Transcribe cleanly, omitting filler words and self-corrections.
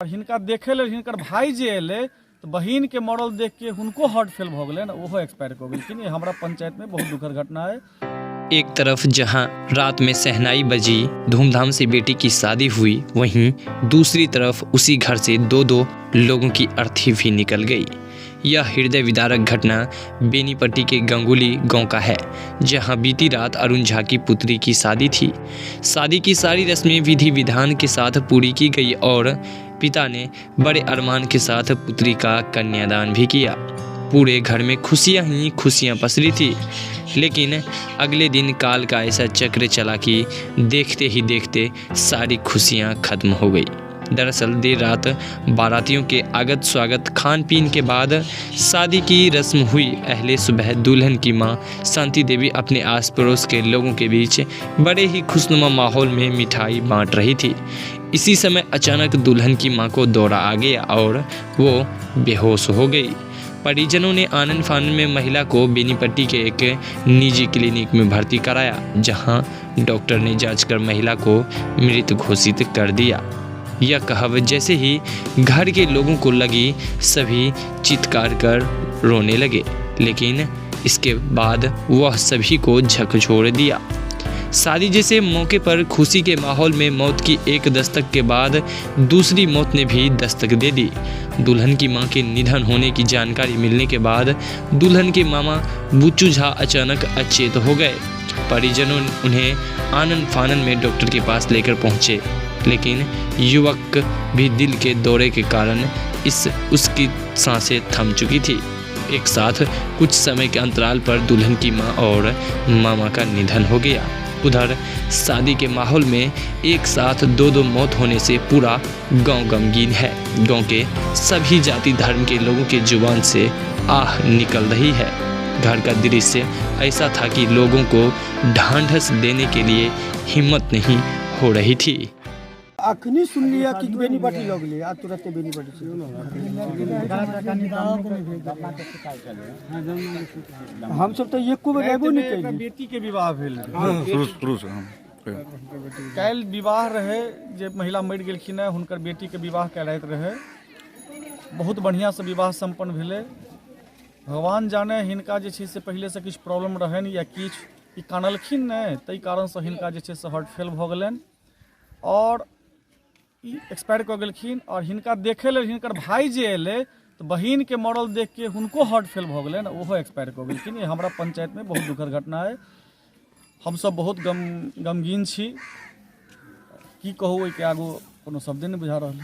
और हिनका देखे ले हिनकर भाई जे एले तो बहिन के मरल देख के हुनको हार्ट फेल भ गेलै, ओहो एक्सपायर हो गेलखिन। ये हमारा पंचायत में बहुत दुखद घटना है। एक तरफ जहां रात में शहनाई बजी, धूमधाम से बेटी की शादी हुई, वहीं दूसरी तरफ उसी घर से दो लोगों की अर्थी भी निकल गई। यह हृदय विदारक घटना बेनीपट्टी के गंगुली गांव का है, जहां बीती रात अरुण झा की पुत्री की शादी थी। शादी की सारी रस्में विधि विधान के साथ पूरी की गई और पिता ने बड़े अरमान के साथ पुत्री का कन्यादान भी किया। पूरे घर में खुशियां ही खुशियां पसरी थी। लेकिन अगले दिन काल का ऐसा चक्र चला कि देखते ही देखते सारी खुशियां खत्म हो गई। दरअसल देर रात बारातियों के आगत स्वागत खान पीन के बाद शादी की रस्म हुई। अहले सुबह दुल्हन की मां शांति देवी अपने आस पड़ोस के लोगों के बीच बड़े ही खुशनुमा माहौल में मिठाई बांट रही थी। इसी समय अचानक दुल्हन की मां को दौरा आ गया और वो बेहोश हो गई। परिजनों ने आनन फानन में महिला को बेनीपट्टी के एक निजी क्लिनिक में भर्ती कराया, जहां डॉक्टर ने जांच कर महिला को मृत घोषित कर दिया। यह कहावत जैसे ही घर के लोगों को लगी, सभी चित्कार कर रोने लगे। लेकिन इसके बाद वह सभी को झकझोर दिया। शादी जैसे मौके पर खुशी के माहौल में मौत की एक दस्तक के बाद दूसरी मौत ने भी दस्तक दे दी। दुल्हन की मां के निधन होने की जानकारी मिलने के बाद दुल्हन के मामा बुच्चू झा अचानक अचेत हो गए। परिजनों उन्हें आनन फानन में डॉक्टर के पास लेकर पहुंचे, लेकिन युवक भी दिल के दौरे के कारण उसकी सांसें थम चुकी थी। एक साथ कुछ समय के अंतराल पर दुल्हन की मां और मामा का निधन हो गया। उधर शादी के माहौल में एक साथ दो मौत होने से पूरा गांव गमगीन है। गांव के सभी जाति धर्म के लोगों के जुबान से आह निकल रही है। घर का दृश्य ऐसा था कि लोगों को ढांढस देने के लिए हिम्मत नहीं हो रही थी। अखनी सुन लिया कि बेनीपट्टी लोग ले आ तुरंत बेनीपट्टी से हम सब तो एक को बजाबो नहीं कइले। बेटी के विवाह भेल काल विवाह रहे जे महिला मरि गेलखिन है, हुनकर बेटी के विवाह कराइत रहे। बहुत बढ़िया से विवाह संपन्न भेले। भगवान जाने हिनका जे छै से पहले से किछु प्रॉब्लम रहनि या किछु ई कानलखिन ने, ताहि कारण से हिनका जे छै से हार्ट फेल भ गेलनि और एक्सपायर कर गेलखिन। और हिनका देखे ले हिनकर भाई जे एले तो बहिन के मरल देख के हुनको हार्ट फेल भ गेलै, ओहो एक्सपायर कर गेलखिन। ये हमारा पंचायत में बहुत दुखद घटना है। हम सब बहुत गमगीन छी, की कहू, के आगू कोनो शब्द नहीं बुझा रहा है।